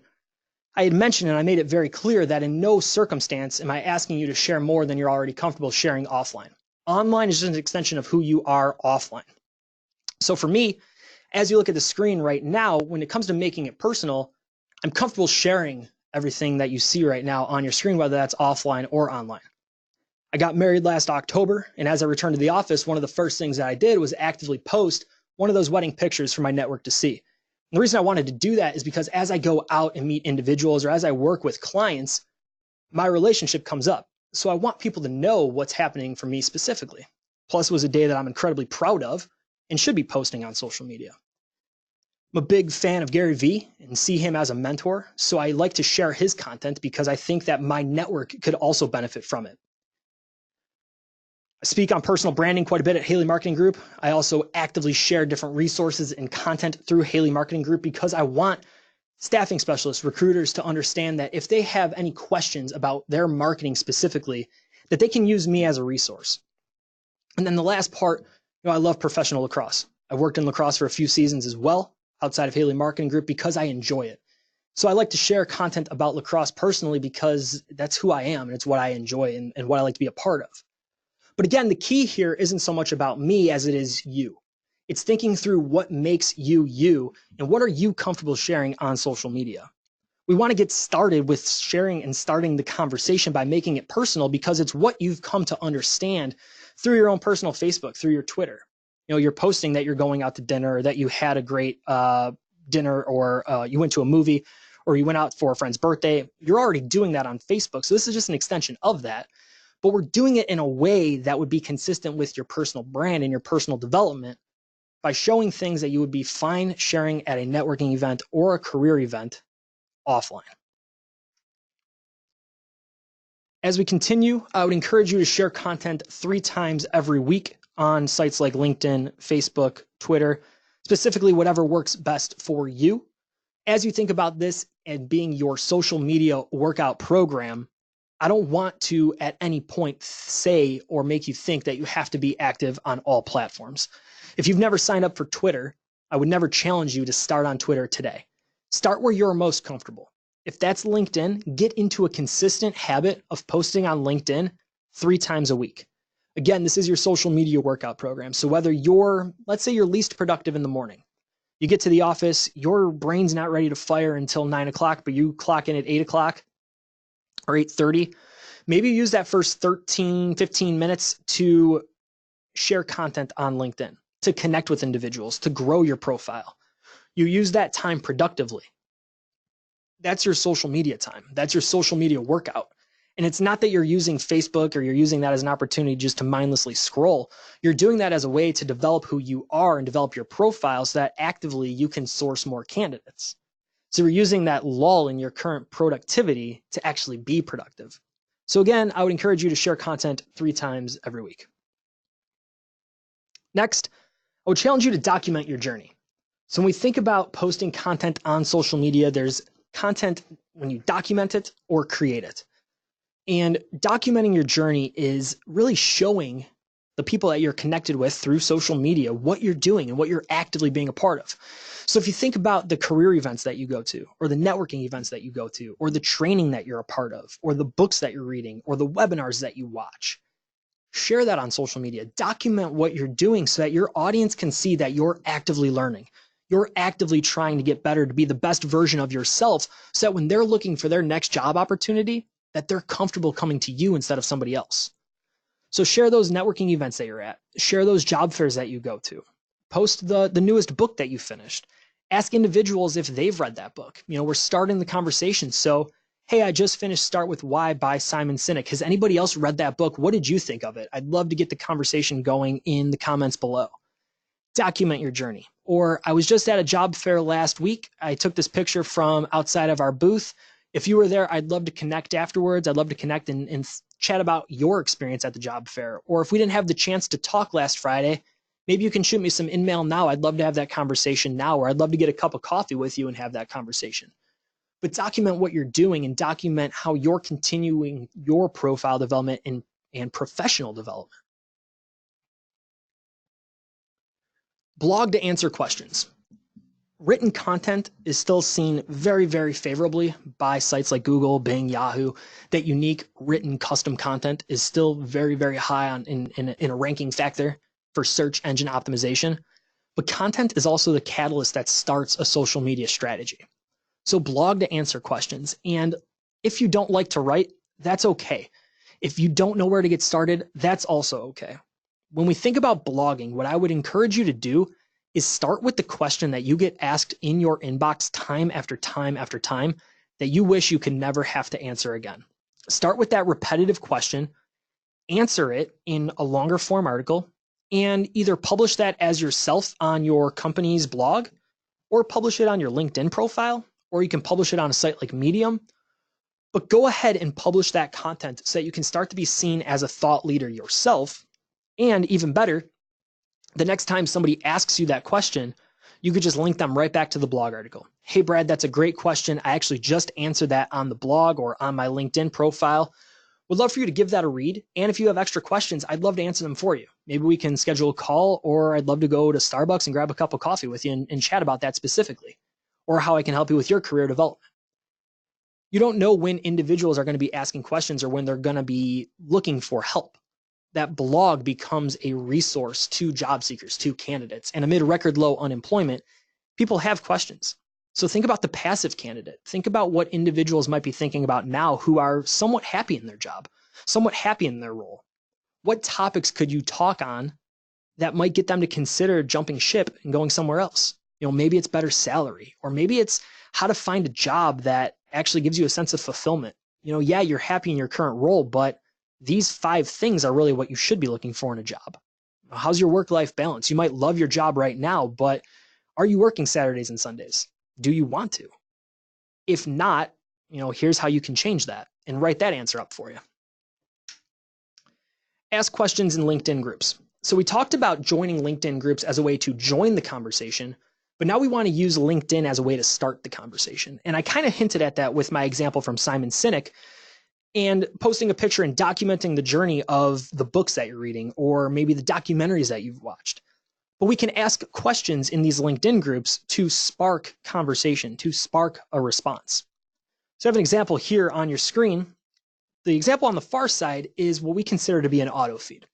I had mentioned and I made it very clear that in no circumstance am I asking you to share more than you're already comfortable sharing offline. Online is just an extension of who you are offline. So for me, as you look at the screen right now, when it comes to making it personal, I'm comfortable sharing everything that you see right now on your screen, whether that's offline or online. I got married last October, and as I returned to the office, one of the first things that I did was actively post one of those wedding pictures for my network to see. And the reason I wanted to do that is because as I go out and meet individuals or as I work with clients, my relationship comes up. So I want people to know what's happening for me specifically. Plus, it was a day that I'm incredibly proud of and should be posting on social media. I'm a big fan of Gary Vee and see him as a mentor, so I like to share his content because I think that my network could also benefit from it. I speak on personal branding quite a bit at Haley Marketing Group. I also actively share different resources and content through Haley Marketing Group because I want staffing specialists, recruiters, to understand that if they have any questions about their marketing specifically, that they can use me as a resource. And then the last part, I love professional lacrosse. I've worked in lacrosse for a few seasons as well outside of Haley Marketing Group because I enjoy it. So I like to share content about lacrosse personally because that's who I am and it's what I enjoy and what I like to be a part of. But again, the key here isn't so much about me as it is you. It's thinking through what makes you you and what are you comfortable sharing on social media. We want to get started with sharing and starting the conversation by making it personal because it's what you've come to understand through your own personal Facebook, through your Twitter. You're posting that you're going out to dinner or that you had a great dinner or you went to a movie or you went out for a friend's birthday. You're already doing that on Facebook. So this is just an extension of that. But we're doing it in a way that would be consistent with your personal brand and your personal development by showing things that you would be fine sharing at a networking event or a career event offline. As we continue, I would encourage you to share content 3 times every week on sites like LinkedIn, Facebook, Twitter, specifically whatever works best for you. As you think about this and being your social media workout program, I don't want to at any point say or make you think that you have to be active on all platforms. If you've never signed up for Twitter, I would never challenge you to start on Twitter today. Start where you're most comfortable. If that's LinkedIn, get into a consistent habit of posting on LinkedIn 3 times a week. Again, this is your social media workout program. So whether let's say you're least productive in the morning, you get to the office, your brain's not ready to fire until 9 o'clock, but you clock in at 8 o'clock or 8:30. Maybe you use that first 13, 15 minutes to share content on LinkedIn, to connect with individuals, to grow your profile. You use that time productively. That's your social media time. That's your social media workout. And it's not that you're using Facebook or you're using that as an opportunity just to mindlessly scroll. You're doing that as a way to develop who you are and develop your profile so that actively you can source more candidates. So you're using that lull in your current productivity to actually be productive. So again, I would encourage you to share content 3 times every week. Next, I would challenge you to document your journey. So when we think about posting content on social media, there's content when you document it or create it. And documenting your journey is really showing the people that you're connected with through social media what you're doing and what you're actively being a part of. So if you think about the career events that you go to, or the networking events that you go to, or the training that you're a part of, or the books that you're reading, or the webinars that you watch, share that on social media. Document what you're doing so that your audience can see that you're actively learning. You're actively trying to get better, to be the best version of yourself, so that when they're looking for their next job opportunity, that they're comfortable coming to you instead of somebody else. So share those networking events that you're at. Share those job fairs that you go to. Post the newest book that you finished. Ask individuals if they've read that book. We're starting the conversation. So, hey, I just finished Start With Why by Simon Sinek. Has anybody else read that book? What did you think of it? I'd love to get the conversation going in the comments below. Document your journey. Or I was just at a job fair last week. I took this picture from outside of our booth. If you were there, I'd love to connect afterwards. I'd love to connect and chat about your experience at the job fair. Or if we didn't have the chance to talk last Friday, maybe you can shoot me some email now. I'd love to have that conversation now, or I'd love to get a cup of coffee with you and have that conversation. But document what you're doing and document how you're continuing your profile development and professional development. Blog to answer questions. Written content is still seen very, very favorably by sites like Google, Bing, Yahoo. That unique written custom content is still very, very high in a ranking factor for search engine optimization. But content is also the catalyst that starts a social media strategy. So blog to answer questions. And if you don't like to write, that's okay. If you don't know where to get started, that's also okay. When we think about blogging, what I would encourage you to do is start with the question that you get asked in your inbox time after time after time that you wish you could never have to answer again. Start with that repetitive question, answer it in a longer form article, and either publish that as yourself on your company's blog, or publish it on your LinkedIn profile, or you can publish it on a site like Medium. But go ahead and publish that content so that you can start to be seen as a thought leader yourself. And even better, the next time somebody asks you that question, You could just link them right back to the blog article. Hey, Brad, that's a great question. I actually just answered that on the blog or on my LinkedIn profile. Would love for you to give that a read. And if you have extra questions, I'd love to answer them for you. Maybe we can schedule a call, or I'd love to go to Starbucks and grab a cup of coffee with you and chat about that specifically, or how I can help you with your career development. You don't know when individuals are going to be asking questions or when they're going to be looking for help. That blog becomes a resource to job seekers, to candidates. And amid record low unemployment, people have questions. So think about the passive candidate. Think about what individuals might be thinking about now who are somewhat happy in their job, somewhat happy in their role. What topics could you talk on that might get them to consider jumping ship and going somewhere else? Maybe it's better salary, or maybe it's how to find a job that actually gives you a sense of fulfillment. Yeah, you're happy in your current role, but these 5 things are really what you should be looking for in a job. How's your work-life balance? You might love your job right now, but are you working Saturdays and Sundays? Do you want to? If not, here's how you can change that and write that answer up for you. Ask questions in LinkedIn groups. So we talked about joining LinkedIn groups as a way to join the conversation, but now we want to use LinkedIn as a way to start the conversation. And I kind of hinted at that with my example from Simon Sinek, and posting a picture and documenting the journey of the books that you're reading, or maybe the documentaries that you've watched. But we can ask questions in these LinkedIn groups to spark conversation, to spark a response. So I have an example here on your screen. The example on the far side is what we consider to be an auto feed.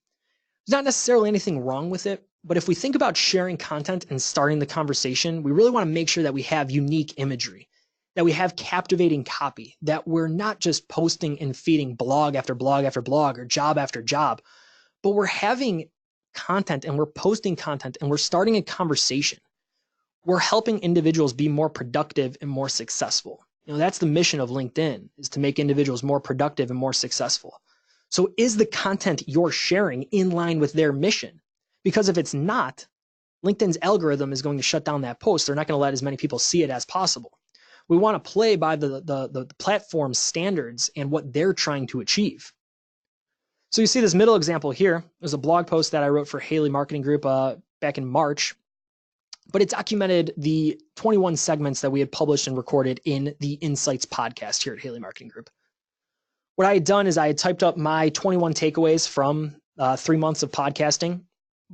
There's not necessarily anything wrong with it, but if we think about sharing content and starting the conversation, we really want to make sure that we have unique imagery, that we have captivating copy, that we're not just posting and feeding blog after blog after blog or job after job, but we're having content and we're posting content and we're starting a conversation. We're helping individuals be more productive and more successful. That's the mission of LinkedIn, is to make individuals more productive and more successful. So is the content you're sharing in line with their mission? Because if it's not, LinkedIn's algorithm is going to shut down that post. They're not going to let as many people see it as possible. We want to play by the platform's standards and what they're trying to achieve. So you see this middle example here. There's a blog post that I wrote for Haley Marketing Group back in March, but it documented the 21 segments that we had published and recorded in the Insights podcast here at Haley Marketing Group. What I had done is I had typed up my 21 takeaways from 3 months of podcasting,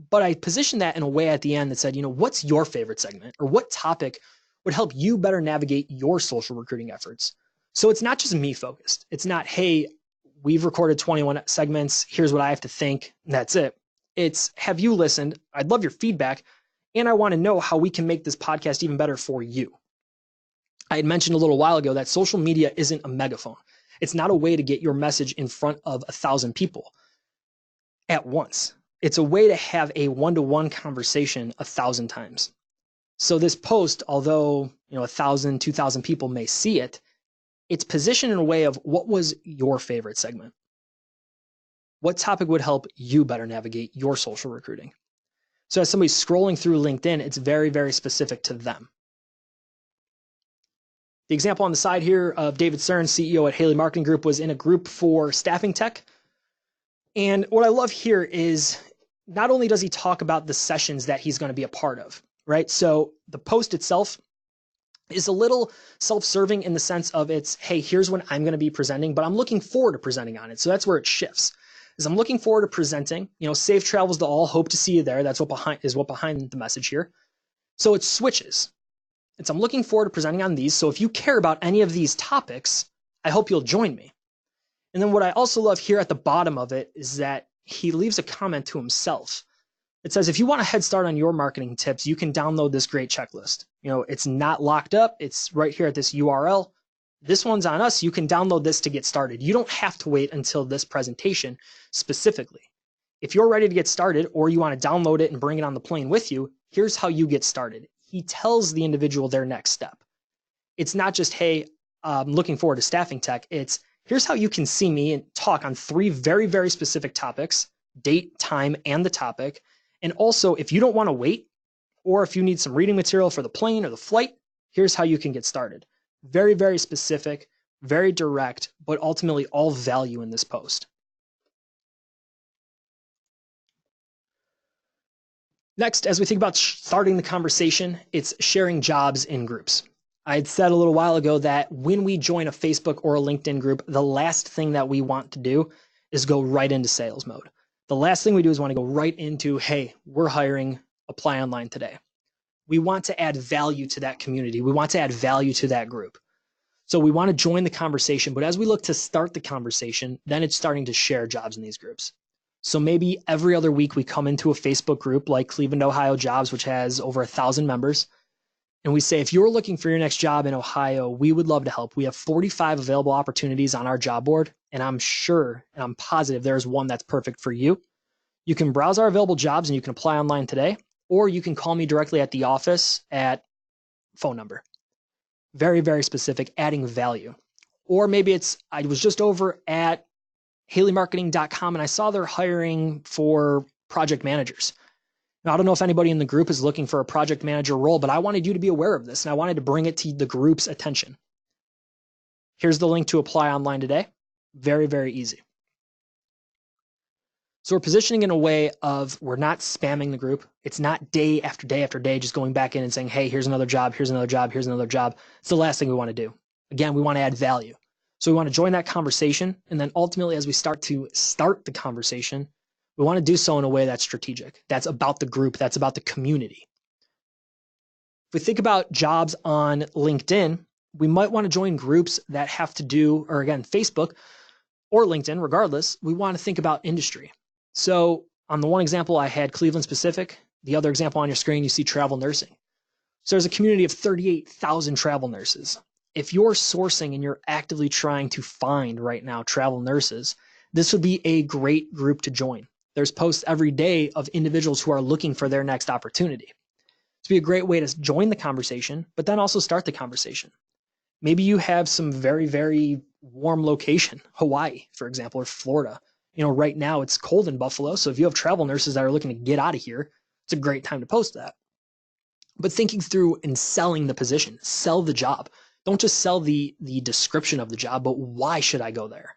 but I positioned that in a way at the end that said, what's your favorite segment, or what topic would help you better navigate your social recruiting efforts? So it's not just me focused. It's not, hey, we've recorded 21 segments. Here's what I have to think. And that's it. It's, have you listened? I'd love your feedback. And I want to know how we can make this podcast even better for you. I had mentioned a little while ago that social media isn't a megaphone. It's not a way to get your message in front of 1,000 people at once. It's a way to have a one-to-one conversation 1,000 times. So this post, although 1,000, 2,000 people may see it, it's positioned in a way of, what was your favorite segment? What topic would help you better navigate your social recruiting? So as somebody's scrolling through LinkedIn, it's very, very specific to them. The example on the side here of David Stern, CEO at Haley Marketing Group, was in a group for staffing tech. And what I love here is not only does he talk about the sessions that he's going to be a part of, right? So the post itself is a little self-serving in the sense of it's, hey, here's when I'm going to be presenting, but I'm looking forward to presenting on it. So that's where it shifts. Is I'm looking forward to presenting, safe travels to all, hope to see you there. That's what behind the message here. So it switches. It's, I'm looking forward to presenting on these. So if you care about any of these topics, I hope you'll join me. And then what I also love here at the bottom of it is that he leaves a comment to himself. It says, if you want a head start on your marketing tips, you can download this great checklist. It's not locked up. It's right here at this URL. This one's on us. You can download this to get started. You don't have to wait until this presentation specifically. If you're ready to get started, or you want to download it and bring it on the plane with you, here's how you get started. He tells the individual their next step. It's not just, hey, I'm looking forward to staffing tech. It's, here's how you can see me and talk on 3 very, very specific topics: date, time, and the topic. And also, if you don't want to wait, or if you need some reading material for the plane or the flight, here's how you can get started. Very, very specific, very direct, but ultimately all value in this post. Next, as we think about starting the conversation, it's sharing jobs in groups. I had said a little while ago that when we join a Facebook or a LinkedIn group, the last thing that we want to do is go right into sales mode. The last thing we do is want to go right into, hey, we're hiring, apply online today. We want to add value to that community. We want to add value to that group. So we want to join the conversation, but as we look to start the conversation, then it's starting to share jobs in these groups. So maybe every other week we come into a Facebook group like Cleveland, Ohio Jobs, which has over 1,000 members. And we say, if you're looking for your next job in Ohio, we would love to help. We have 45 available opportunities on our job board, and I'm sure and I'm positive there's one that's perfect for you. You can browse our available jobs and you can apply online today, or you can call me directly at the office at phone number. Very, very specific, adding value. Or maybe it's, I was just over at HaleyMarketing.com and I saw they're hiring for project managers. Now, I don't know if anybody in the group is looking for a project manager role, but I wanted you to be aware of this and I wanted to bring it to the group's attention. Here's the link to apply online today. Very, very easy. So we're positioning in a way of we're not spamming the group. It's not day after day after day just going back in and saying, hey, here's another job, here's another job, here's another job. It's the last thing we want to do. Again, we want to add value. So we want to join that conversation. And then ultimately, as we start the conversation, we want to do so in a way that's strategic. That's about the group. That's about the community. If we think about jobs on LinkedIn, we might want to join groups that have to do, or again, Facebook or LinkedIn, regardless, we want to think about industry. So on the one example, I had Cleveland specific. The other example on your screen, you see travel nursing. So there's a community of 38,000 travel nurses. If you're sourcing and you're actively trying to find right now travel nurses, this would be a great group to join. There's posts every day of individuals who are looking for their next opportunity. This would be a great way to join the conversation, but then also start the conversation. Maybe you have some very, very warm location, Hawaii, for example, or Florida. You know, right now it's cold in Buffalo. So if you have travel nurses that are looking to get out of here, it's a great time to post that. But thinking through and selling the position, sell the job. Don't just sell the description of the job, but why should I go there?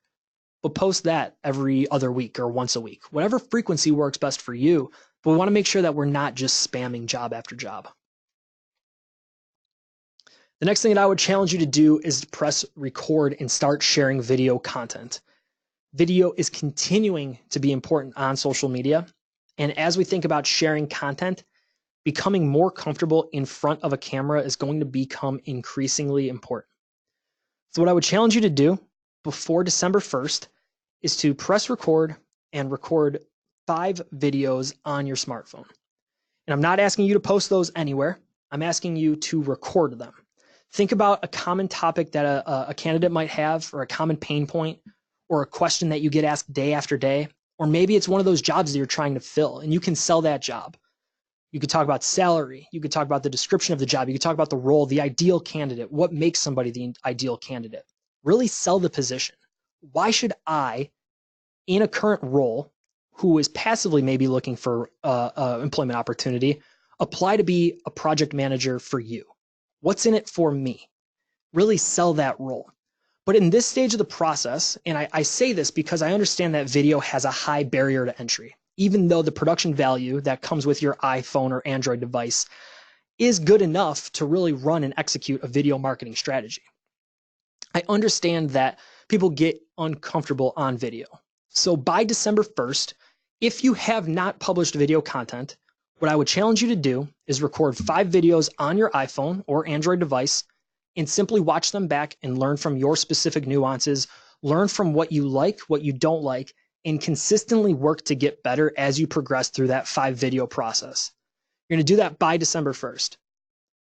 But post that every other week or once a week, whatever frequency works best for you. But we want to make sure that we're not just spamming job after job. The next thing that I would challenge you to do is to press record and start sharing video content. Video is continuing to be important on social media. And as we think about sharing content, becoming more comfortable in front of a camera is going to become increasingly important. So what I would challenge you to do before December 1st is to press record and record 5 videos on your smartphone. And I'm not asking you to post those anywhere. I'm asking you to record them. Think about a common topic that a candidate might have, or a common pain point, or a question that you get asked day after day. Or maybe it's one of those jobs that you're trying to fill and you can sell that job. You could talk about salary. You could talk about the description of the job. You could talk about the role, the ideal candidate, what makes somebody the ideal candidate. Really sell the position. Why should I, in a current role, who is passively maybe looking for employment opportunity, apply to be a project manager for you? What's in it for me? Really sell that role. But in this stage of the process, and I say this because I understand that video has a high barrier to entry, even though the production value that comes with your iPhone or Android device is good enough to really run and execute a video marketing strategy. I understand that people get uncomfortable on video. So by December 1st, if you have not published video content, what I would challenge you to do is record 5 videos on your iPhone or Android device and simply watch them back and learn from your specific nuances, learn from what you like, what you don't like, and consistently work to get better as you progress through that 5 video process. You're going to do that by December 1st.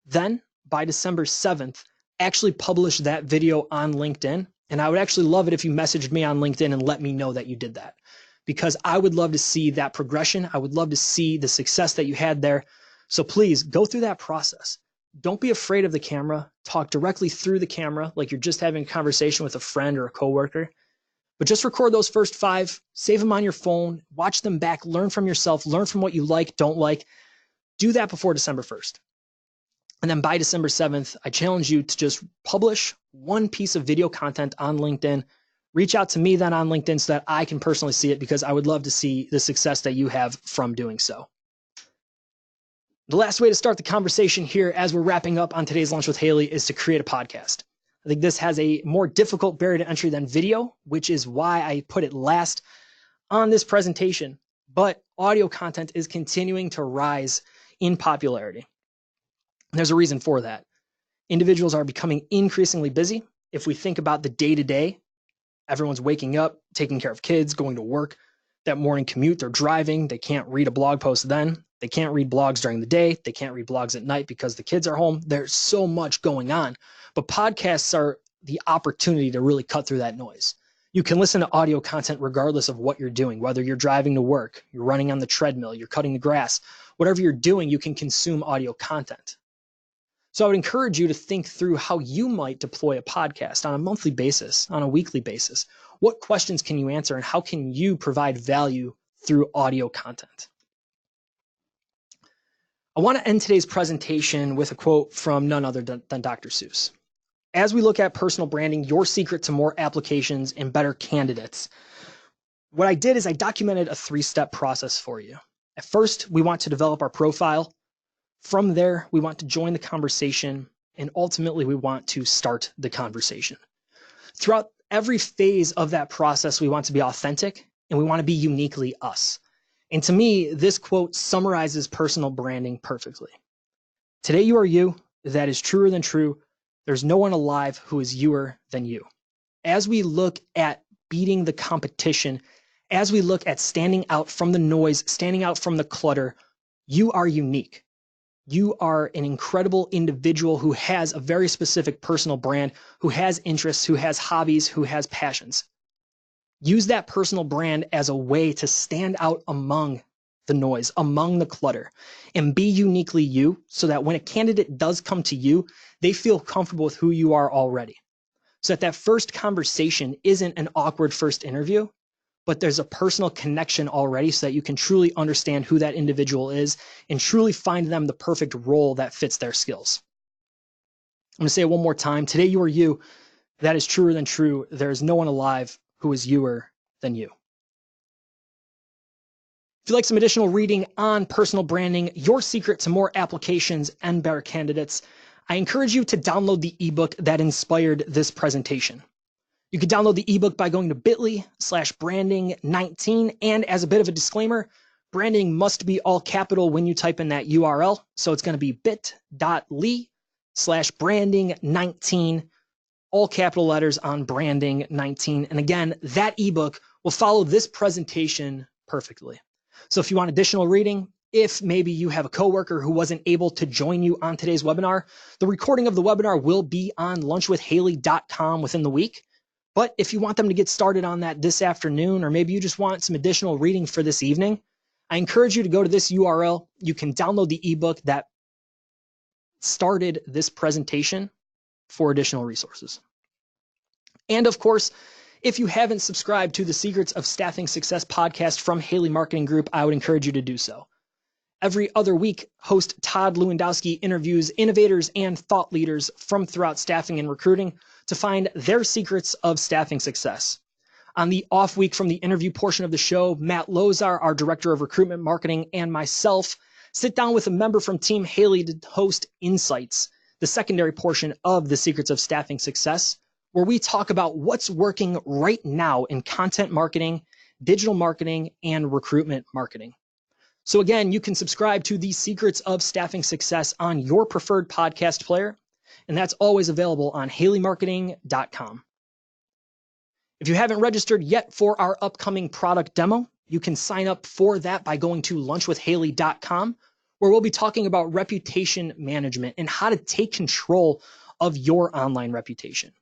Then by December 7th, actually publish that video on LinkedIn. And I would actually love it if you messaged me on LinkedIn and let me know that you did that, because I would love to see that progression. I would love to see the success that you had there. So please go through that process. Don't be afraid of the camera. Talk directly through the camera like you're just having a conversation with a friend or a coworker. But just record those first 5, save them on your phone, watch them back, learn from yourself, learn from what you like, don't like. Do that before December 1st. And then by December 7th, I challenge you to just publish 1 piece of video content on LinkedIn. Reach out to me then on LinkedIn so that I can personally see it, because I would love to see the success that you have from doing so. The last way to start the conversation here as we're wrapping up on today's Lunch with Haley is to create a podcast. I think this has a more difficult barrier to entry than video, which is why I put it last on this presentation. But audio content is continuing to rise in popularity. There's a reason for that. Individuals are becoming increasingly busy. If we think about the day-to-day, everyone's waking up, taking care of kids, going to work. That morning commute, they're driving. They can't read a blog post then. They can't read blogs during the day. They can't read blogs at night because the kids are home. There's so much going on. But podcasts are the opportunity to really cut through that noise. You can listen to audio content regardless of what you're doing, whether you're driving to work, you're running on the treadmill, you're cutting the grass, whatever you're doing, you can consume audio content. So I would encourage you to think through how you might deploy a podcast on a monthly basis, on a weekly basis. What questions can you answer and how can you provide value through audio content? I want to end today's presentation with a quote from none other than Dr. Seuss. As we look at personal branding, your secret to more applications and better candidates, what I did is I documented a 3-step process for you. At first, we want to develop our profile. From there, we want to join the conversation, and ultimately, we want to start the conversation. Throughout every phase of that process, we want to be authentic, and we want to be uniquely us. And to me, this quote summarizes personal branding perfectly. Today you are you. That is truer than true. There's no one alive who is youer than you. As we look at beating the competition, as we look at standing out from the noise, standing out from the clutter, you are unique. You are an incredible individual who has a very specific personal brand, who has interests, who has hobbies, who has passions. Use that personal brand as a way to stand out among the noise, among the clutter, and be uniquely you so that when a candidate does come to you, they feel comfortable with who you are already. So that first conversation isn't an awkward first interview, but there's a personal connection already so that you can truly understand who that individual is and truly find them the perfect role that fits their skills. I'm going to say it one more time. Today you are you. That is truer than true. There is no one alive who is youer than you. If you'd like some additional reading on personal branding, your secret to more applications and better candidates, I encourage you to download the ebook that inspired this presentation. You can download the ebook by going to bit.ly/branding19. And as a bit of a disclaimer, branding must be all capital when you type in that URL. So it's going to be bit.ly/branding19. All capital letters on branding 19. And again, that ebook will follow this presentation perfectly. So if you want additional reading, if maybe you have a coworker who wasn't able to join you on today's webinar, the recording of the webinar will be on lunchwithhaley.com within the week. But if you want them to get started on that this afternoon, or maybe you just want some additional reading for this evening, I encourage you to go to this URL. You can download the ebook that started this presentation for additional resources. And of course, if you haven't subscribed to the Secrets of Staffing Success podcast from Haley Marketing Group, I would encourage you to do so. Every other week, host Todd Lewandowski interviews innovators and thought leaders from throughout staffing and recruiting to find their secrets of staffing success. On the off week from the interview portion of the show, Matt Lozar, our Director of Recruitment Marketing, and myself sit down with a member from Team Haley to host Insights, the secondary portion of the Secrets of Staffing Success, where we talk about what's working right now in content marketing, digital marketing, and recruitment marketing. So again, you can subscribe to the Secrets of Staffing Success on your preferred podcast player, and that's always available on haleymarketing.com. If you haven't registered yet for our upcoming product demo, you can sign up for that by going to lunchwithhaley.com, where we'll be talking about reputation management and how to take control of your online reputation.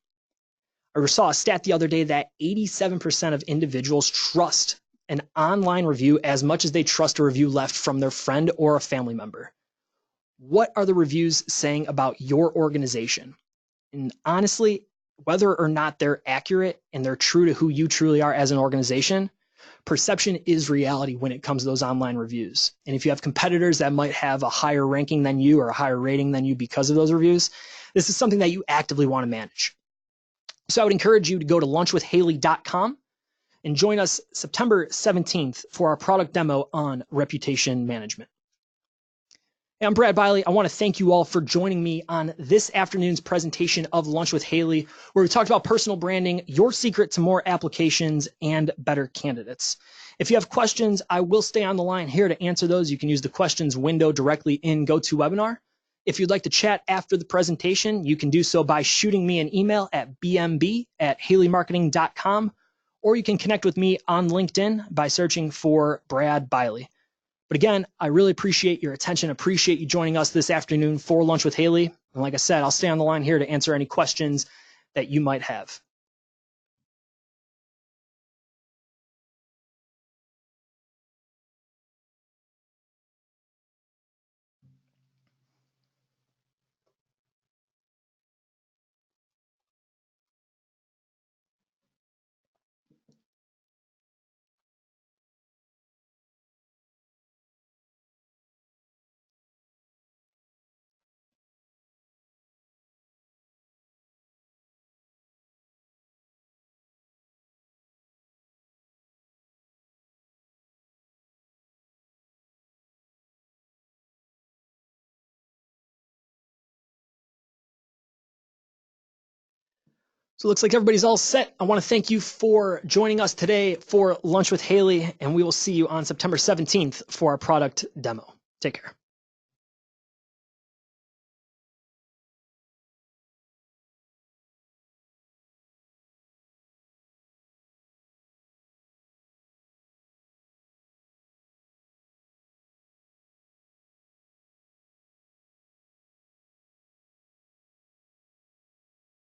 I saw a stat the other day that 87% of individuals trust an online review as much as they trust a review left from their friend or a family member. What are the reviews saying about your organization? And honestly, whether or not they're accurate and they're true to who you truly are as an organization, perception is reality when it comes to those online reviews. And if you have competitors that might have a higher ranking than you or a higher rating than you because of those reviews, this is something that you actively want to manage. So I would encourage you to go to lunchwithhaley.com and join us September 17th for our product demo on reputation management. Hey, I'm Brad Biley. I want to thank you all for joining me on this afternoon's presentation of Lunch with Haley, where we talked about personal branding, your secret to more applications and better candidates. If you have questions, I will stay on the line here to answer those. You can use the questions window directly in GoToWebinar. If you'd like to chat after the presentation, you can do so by shooting me an email at bmb@haleymarketing.com, or you can connect with me on LinkedIn by searching for Brad Biley. But again, I really appreciate your attention, appreciate you joining us this afternoon for Lunch with Haley. And like I said, I'll stay on the line here to answer any questions that you might have. So it looks like everybody's all set. I want to thank you for joining us today for Lunch with Haley, and we will see you on September 17th for our product demo. Take care.